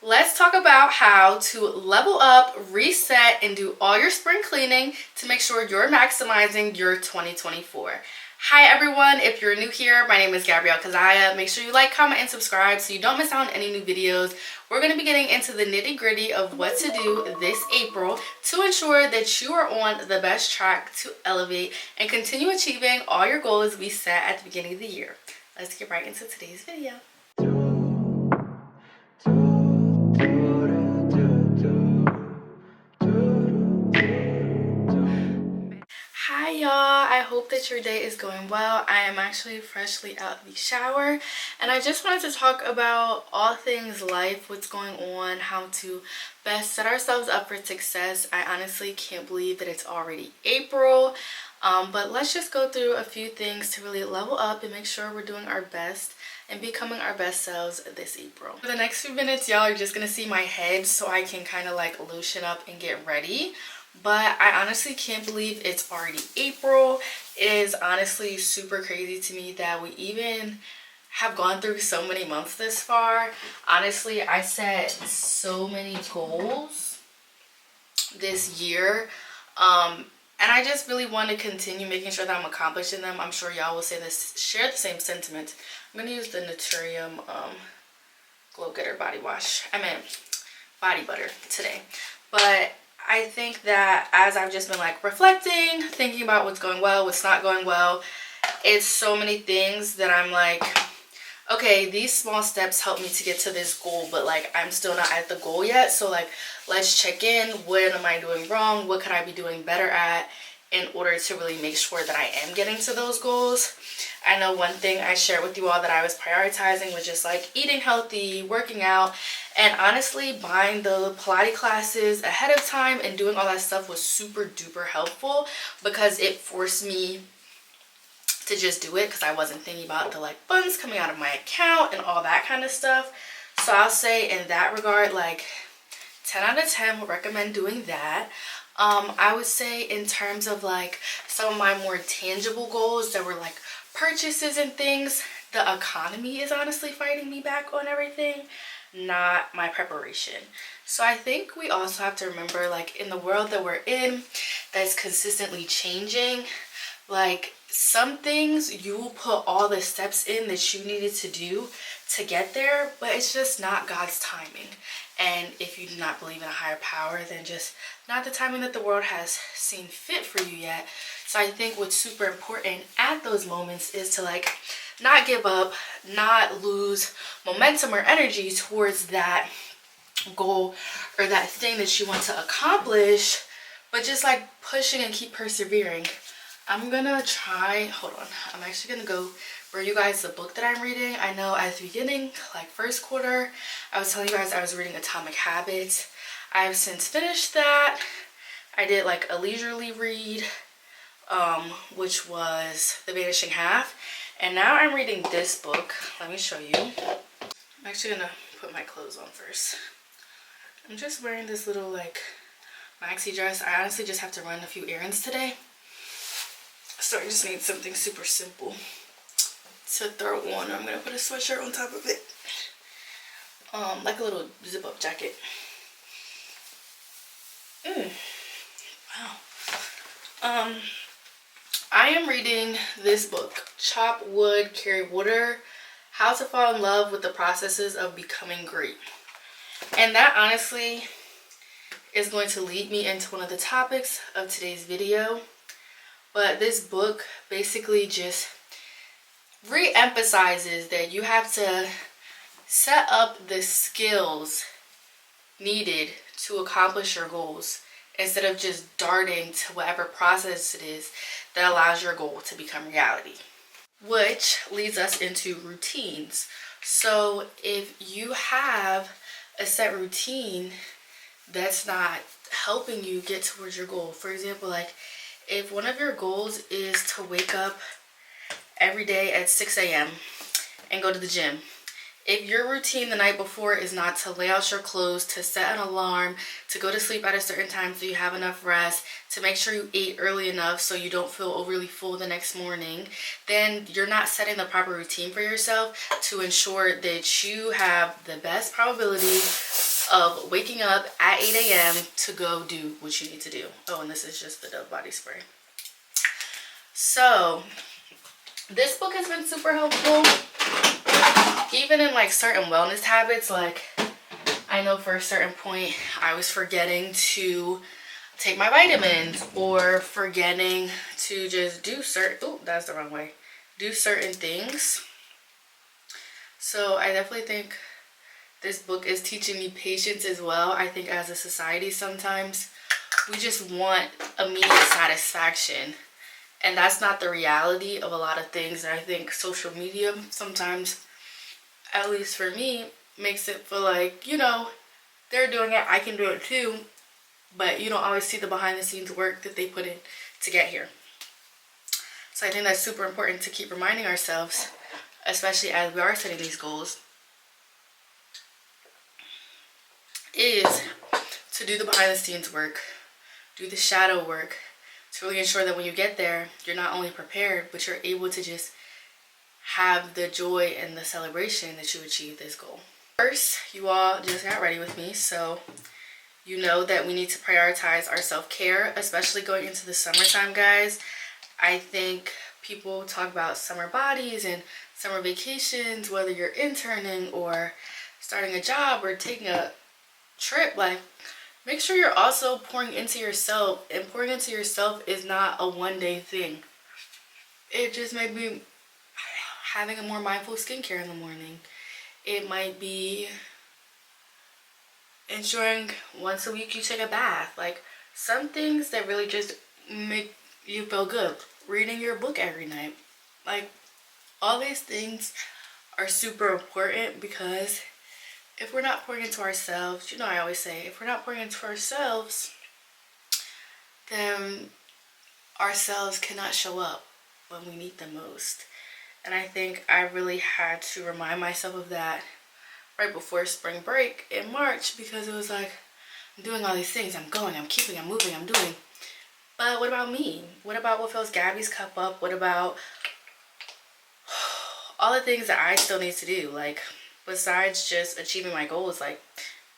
let's talk about how to level up, reset, and do all your spring cleaning to make sure you're maximizing your 2024. Hi everyone, if you're new here, my name is Gabrielle Kazaya. Make sure you like, comment, and subscribe so you don't miss out on any new videos. We're going to be getting into the nitty-gritty of what to do this April to ensure that you are on the best track to elevate and continue achieving all your goals we set at the beginning of the year. Let's get right into today's video. Hi y'all, I hope that your day is going well. I am actually freshly out of the shower and I just wanted to talk about all things life, what's going on, how to best set ourselves up for success. I honestly can't believe that it's already April, but let's just go through a few things to really level up and make sure we're doing our best and becoming our best selves this April. For the next few minutes, y'all are just gonna see my head so I can kind of like loosen up and get ready. But I honestly can't believe it's already April. It is honestly super crazy to me that we even have gone through so many months this far. Honestly, I set so many goals this year. And I just really want to continue making sure that I'm accomplishing them. I'm sure y'all will say this, share the same sentiment. I'm going to use the Naturium Glow Getter body wash. I meant body butter today. But I think that as I've just been like reflecting, thinking about what's going well, what's not going well, it's so many things that I'm like, okay, these small steps help me to get to this goal, but like I'm still not at the goal yet. So like, let's check in. What am I doing wrong? What could I be doing better at in order to really make sure that I am getting to those goals? I know one thing I shared with you all that I was prioritizing was just like eating healthy, working out, and honestly buying the Pilates classes ahead of time and doing all that stuff was super duper helpful because it forced me to just do it because I wasn't thinking about the like funds coming out of my account and all that kind of stuff. So I'll say in that regard, like 10 out of 10 would recommend doing that. I would say in terms of like some of my more tangible goals that were like purchases and things, the economy is honestly fighting me back on everything, not my preparation. So I think we also have to remember, like in the world that we're in that's consistently changing, like some things you will put all the steps in that you needed to do to get there, but it's just not God's timing. And if you do not believe in a higher power, then just not the timing that the world has seen fit for you yet. So I think what's super important at those moments is to like not give up, not lose momentum or energy towards that goal or that thing that you want to accomplish, but just like pushing and keep persevering. I'm gonna try, hold on, I'm actually gonna go bring you guys the book that I'm reading. I know at the beginning, like first quarter, I was telling you guys I was reading Atomic Habits. I've since finished that. I did like a leisurely read, which was The Vanishing Half. And now I'm reading this book. Let me show you. I'm actually gonna put my clothes on first. I'm just wearing this little like maxi dress. I honestly just have to run a few errands today. So I just need something super simple to throw on. I'm gonna put a sweatshirt on top of it. Like a little zip up jacket. Wow. I am reading this book, Chop Wood, Carry Water, How to Fall in Love with the Processes of Becoming Great. And that honestly is going to lead me into one of the topics of today's video. But this book basically just re-emphasizes that you have to set up the skills needed to accomplish your goals instead of just darting to whatever process it is that allows your goal to become reality. Which leads us into routines. So if you have a set routine that's not helping you get towards your goal, for example, like if one of your goals is to wake up every day at 6 a.m. and go to the gym, if your routine the night before is not to lay out your clothes, to set an alarm, to go to sleep at a certain time so you have enough rest, to make sure you ate early enough so you don't feel overly full the next morning, then you're not setting the proper routine for yourself to ensure that you have the best probability of waking up at 8 a.m. to go do what you need to do. Oh, and this is just the Dove body spray. So this book has been super helpful, even in like certain wellness habits. Like I know for a certain point I was forgetting to take my vitamins or forgetting to just do that's the wrong way. Do certain things. So I definitely think this book is teaching me patience as well. I think as a society sometimes we just want immediate satisfaction, and that's not the reality of a lot of things. And I think social media sometimes, at least for me, makes it feel like, you know, they're doing it, I can do it too, but you don't always see the behind the scenes work that they put in to get here. So I think that's super important to keep reminding ourselves, especially as we are setting these goals, is to do the behind the scenes work, do the shadow work, to really ensure that when you get there, you're not only prepared, but you're able to just have the joy and the celebration that you achieved this goal. First, you all just got ready with me, so you know that we need to prioritize our self-care, especially going into the summertime, guys. I think people talk about summer bodies and summer vacations, whether you're interning or starting a job or taking a trip. Like, make sure you're also pouring into yourself, and pouring into yourself is not a one-day thing. It just may be having a more mindful skincare in the morning. It might be ensuring once a week you take a bath. Like, some things that really just make you feel good. Reading your book every night. Like, all these things are super important, because if we're not pouring into ourselves, you know, I always say, if we're not pouring into ourselves, then ourselves cannot show up when we need them most. And I think I really had to remind myself of that right before spring break in March, because it was like, I'm doing all these things, I'm going, I'm keeping, I'm moving, I'm doing. But what about me? What about what fills Gabby's cup up? What about all the things that I still need to do? Like, besides just achieving my goals, like,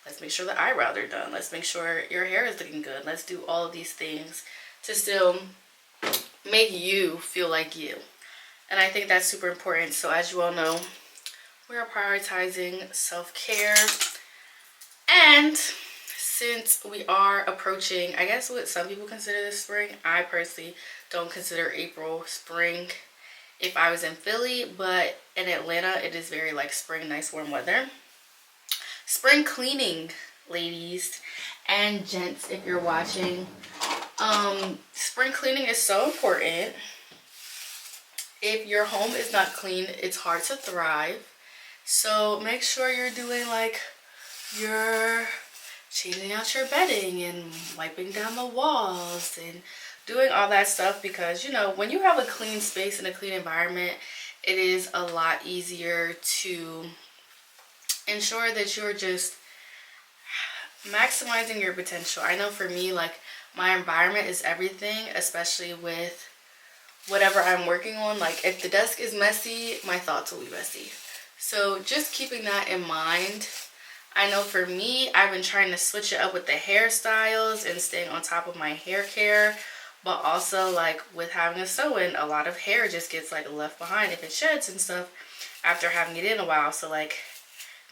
let's make sure the eyebrows are done. Let's make sure your hair is looking good. Let's do all of these things to still make you feel like you. And I think that's super important. So as you all know, we are prioritizing self-care. And since we are approaching, I guess what some people consider this spring, I personally don't consider April spring if I was in Philly, but in Atlanta it is very like spring, nice warm weather. Spring cleaning, ladies and gents, if you're watching. Spring cleaning is so important. If your home is not clean, it's hard to thrive. So make sure you're doing like your changing out your bedding and wiping down the walls and doing all that stuff, because you know, when you have a clean space and a clean environment, it is a lot easier to ensure that you're just maximizing your potential. I know for me, like, my environment is everything, especially with whatever I'm working on. Like, if the desk is messy, my thoughts will be messy. So just keeping that in mind. I know for me, I've been trying to switch it up with the hairstyles and staying on top of my hair care, but also like with having a sew-in, a lot of hair just gets like left behind if it sheds and stuff after having it in a while. So like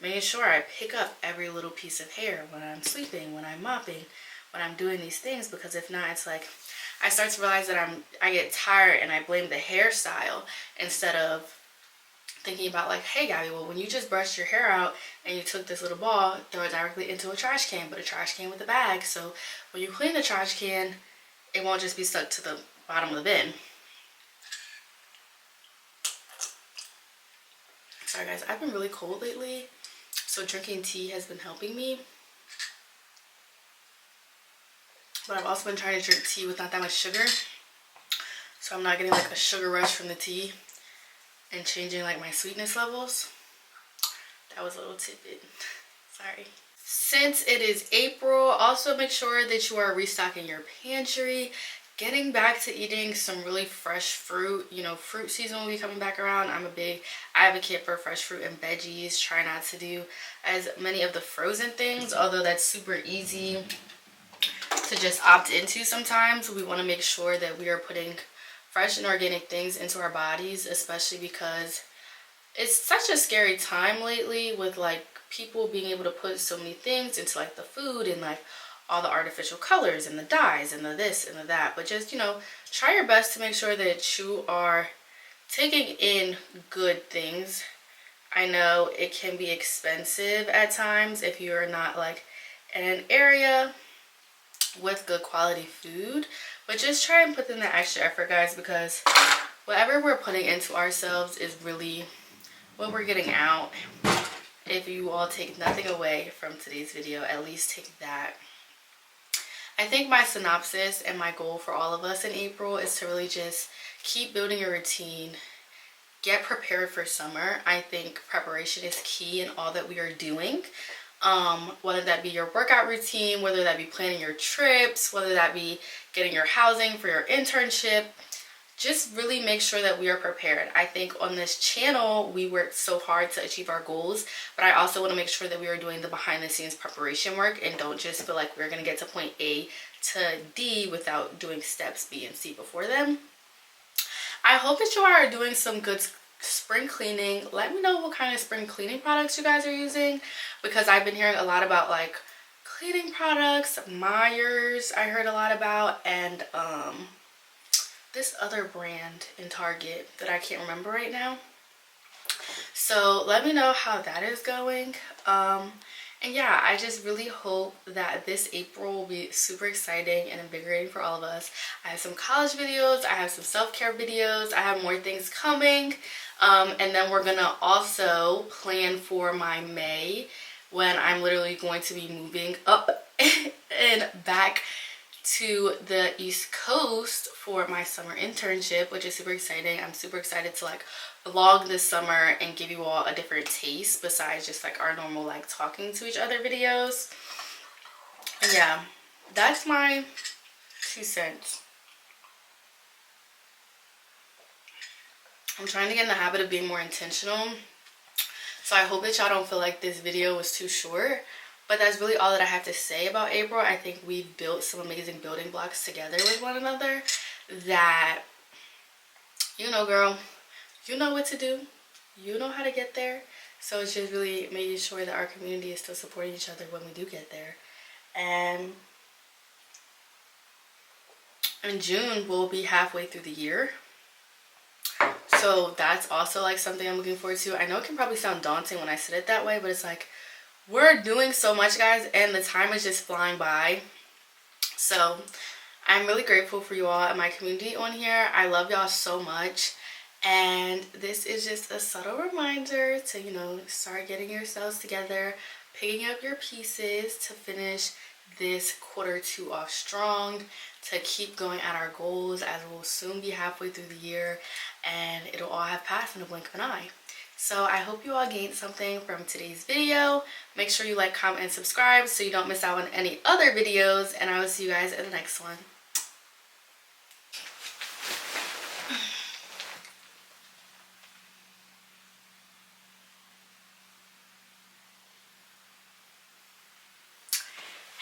making sure I pick up every little piece of hair when I'm sweeping, when I'm mopping, when I'm doing these things, because if not, it's like I start to realize that I get tired and I blame the hairstyle instead of thinking about like, hey Gabby, well, when you just brushed your hair out and you took this little ball, throw it directly into a trash can, but a trash can with a bag, so when you clean the trash can, it won't just be stuck to the bottom of the bin. Sorry guys, I've been really cold lately, so drinking tea has been helping me. But I've also been trying to drink tea with not that much sugar, so I'm not getting like a sugar rush from the tea and changing like my sweetness levels. That was a little tidbit. Sorry. Since it is April, also make sure that you are restocking your pantry. getting back to eating some really fresh fruit. You know, fruit season will be coming back around. I'm a big advocate for fresh fruit and veggies. Try not to do as many of the frozen things, although that's super easy to just opt into sometimes. We want to make sure that we are putting fresh and organic things into our bodies, especially because it's such a scary time lately with like people being able to put so many things into like the food and like all the artificial colors and the dyes and the this and the that. But just, you know, try your best to make sure that you are taking in good things. I know it can be expensive at times if you're not like in an area with good quality food, but just try and put in the extra effort, guys, because whatever we're putting into ourselves is really what we're getting out. If you all take nothing away from today's video, at least take that. I think my synopsis and my goal for all of us in April is to really just keep building your routine, get prepared for summer. I think preparation is key in all that we are doing. Whether that be your workout routine, whether that be planning your trips, whether that be getting your housing for your internship, just really make sure that we are prepared. I think on this channel, we work so hard to achieve our goals, but I also want to make sure that we are doing the behind the scenes preparation work and don't just feel like we're going to get to point A to D without doing steps B and C before them. I hope that you are doing some good spring cleaning. Let me know what kind of spring cleaning products you guys are using, because I've been hearing a lot about like cleaning products. Myers I heard a lot about, and this other brand in Target that I can't remember right now. So let me know how that is going. And yeah, I just really hope that this April will be super exciting and invigorating for all of us. I have some college videos, I have some self-care videos, I have more things coming. And then we're gonna also plan for my May, when I'm literally going to be moving up and back to the East Coast for my summer internship, which is super exciting. I'm super excited to like vlog this summer and give you all a different taste besides just like our normal like talking to each other videos. And yeah, that's my 2 cents. I'm trying to get in the habit of being more intentional, so I hope that y'all don't feel like this video was too short. But that's really all that I have to say about April. I think we've built some amazing building blocks together with one another that, you know, girl, you know what to do. You know how to get there. So it's just really making sure that our community is still supporting each other when we do get there. And in June, we'll be halfway through the year. So that's also like something I'm looking forward to. I know it can probably sound daunting when I said it that way, but it's like, we're doing so much, guys, and the time is just flying by. So I'm really grateful for you all and my community on here. I love y'all so much, and this is just a subtle reminder to, you know, start getting yourselves together, picking up your pieces to finish this Q2 off strong, to keep going at our goals, as we'll soon be halfway through the year and it'll all have passed in a blink of an eye. So I hope you all gained something from today's video. Make sure you like, comment, and subscribe so you don't miss out on any other videos, and I will see you guys in the next one.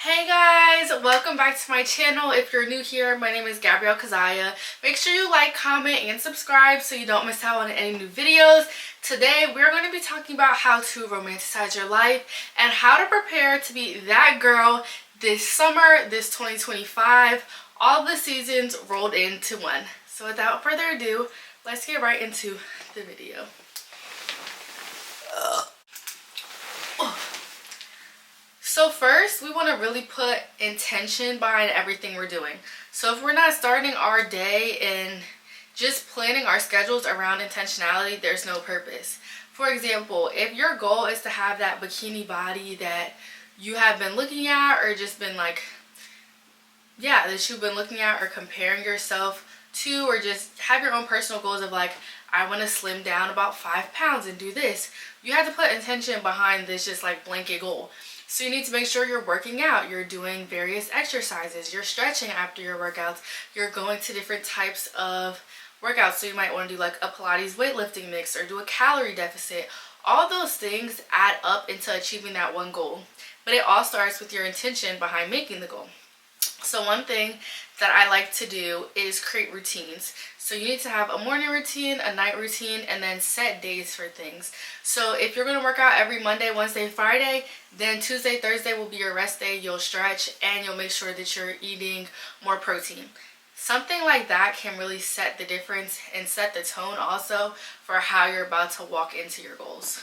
Hey guys, welcome back to my channel. If you're new here, my name is Gabrielle Kazaya. Make sure you like, comment, and subscribe so you don't miss out on any new videos. Today we're going to be talking about how to romanticize your life and how to prepare to be that girl this summer, this 2025, all the seasons rolled into one. So without further ado, let's get right into the video. So first, we want to really put intention behind everything we're doing. So if we're not starting our day and just planning our schedules around intentionality, there's no purpose. For example, if your goal is to have that bikini body that you have been looking at, or just been like, yeah, that you've been looking at or comparing yourself to, or just have your own personal goals of like, I want to slim down about 5 pounds and do this. You have to put intention behind this just like blanket goal. So you need to make sure you're working out, you're doing various exercises, you're stretching after your workouts, you're going to different types of workouts. So you might want to do like a Pilates weightlifting mix or do a calorie deficit. All those things add up into achieving that one goal. But it all starts with your intention behind making the goal. So one thing that I like to do is create routines. So you need to have a morning routine, a night routine, and then set days for things. So if you're going to work out every Monday, Wednesday, Friday, then Tuesday, Thursday will be your rest day. You'll stretch and you'll make sure that you're eating more protein. Something like that can really set the difference and set the tone also for how you're about to walk into your goals.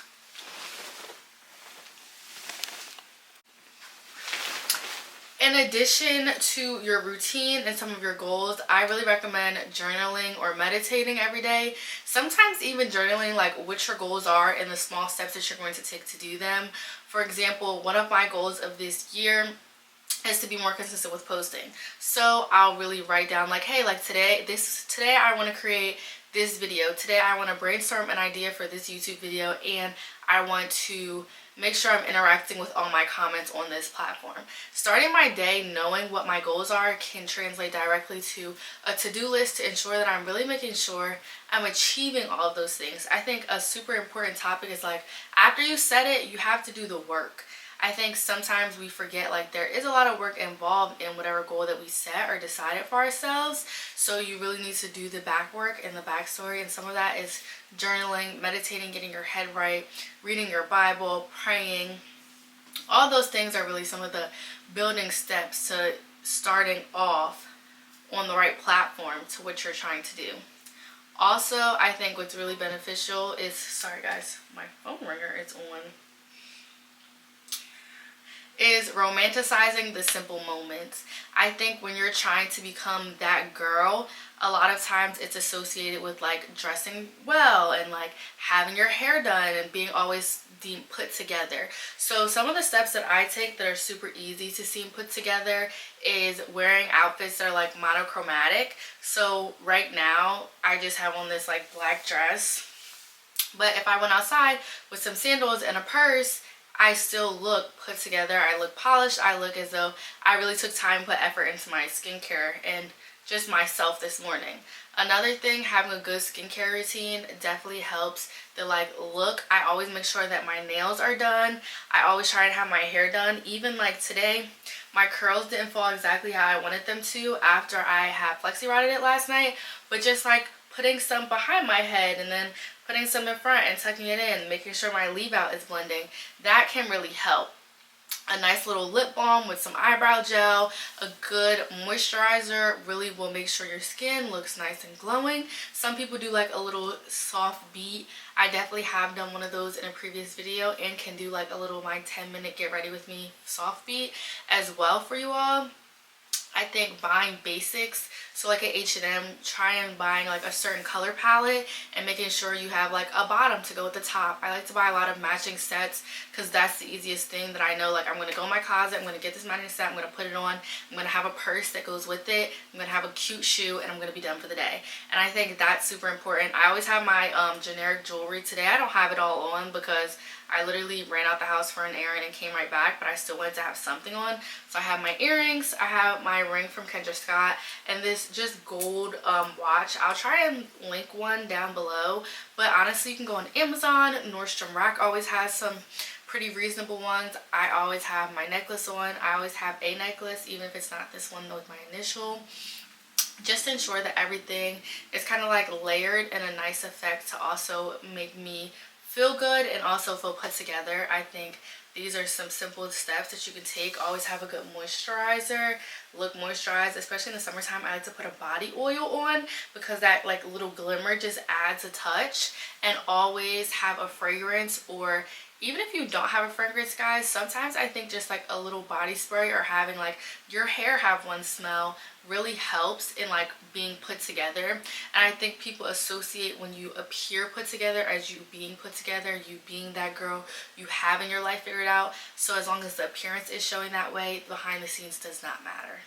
In addition to your routine and some of your goals, I really recommend journaling or meditating every day. Sometimes even journaling like what your goals are and the small steps that you're going to take to do them. For example, one of my goals of this year is to be more consistent with posting. So I'll really write down like, hey, like today I want to create this video. Today I want to brainstorm an idea for this YouTube video, and I want to make sure I'm interacting with all my comments on this platform. Starting my day knowing what my goals are can translate directly to a to-do list to ensure that I'm really making sure I'm achieving all of those things. I think a super important topic is like, after you set it, you have to do the work. I think sometimes we forget like there is a lot of work involved in whatever goal that we set or decided for ourselves. So you really need to do the back work and the backstory, and some of that is journaling, meditating, getting your head right, reading your Bible, praying. All those things are really some of the building steps to starting off on the right platform to what you're trying to do. Also, I think what's really beneficial is, sorry guys, my phone ringer is on, is romanticizing the simple moments. I think when you're trying to become that girl, a lot of times it's associated with like dressing well and like having your hair done and being always put together. So some of the steps that I take that are super easy to seem put together is wearing outfits that are like monochromatic. So right now I just have on this like black dress, but if I went outside with some sandals and a purse, I still look put together. I look polished. I look as though I really took time and put effort into my skincare and just myself this morning. Another thing, having a good skincare routine definitely helps the like look. I always make sure that my nails are done. I always try to have my hair done. Even like today, my curls didn't fall exactly how I wanted them to after I had flexi rodded it last night, but just like putting some behind my head and then putting some in front and tucking it in, making sure my leave out is blending, that can really help. A nice little lip balm with some eyebrow gel, a good moisturizer really will make sure your skin looks nice and glowing. Some people do like a little soft beat. I definitely have done one of those in a previous video and can do like a little my 10-minute get ready with me soft beat as well for you all. I think buying basics, so like at H&M, try and buying like a certain color palette and making sure you have like a bottom to go with the top. I like to buy a lot of matching sets because that's the easiest thing that I know. Like I'm going to go in my closet, I'm going to get this matching set, I'm going to put it on, I'm going to have a purse that goes with it, I'm going to have a cute shoe, and I'm going to be done for the day. And I think that's super important. I always have my generic jewelry. Today I don't have it all on because I literally ran out the house for an errand and came right back, but I still wanted to have something on. So I have my earrings, I have my ring from Kendra Scott, and this just gold watch. I'll try and link one down below, but honestly you can go on Amazon. Nordstrom Rack always has some pretty reasonable ones. I always have my necklace on. I always have a necklace, even if it's not this one with my initial. Just ensure that everything is kind of like layered in a nice effect to also make me feel good and also feel put together. I think these are some simple steps that you can take. Always have a good moisturizer, look moisturized, especially in the summertime. I like to put a body oil on because that like little glimmer just adds a touch. And always have a fragrance, or even if you don't have a fragrance, guys, sometimes I think just like a little body spray or having like your hair have one smell really helps in like being put together. And I think people associate when you appear put together as you being put together, you being that girl, you having your life figured out. So as long as the appearance is showing that way, behind the scenes does not matter.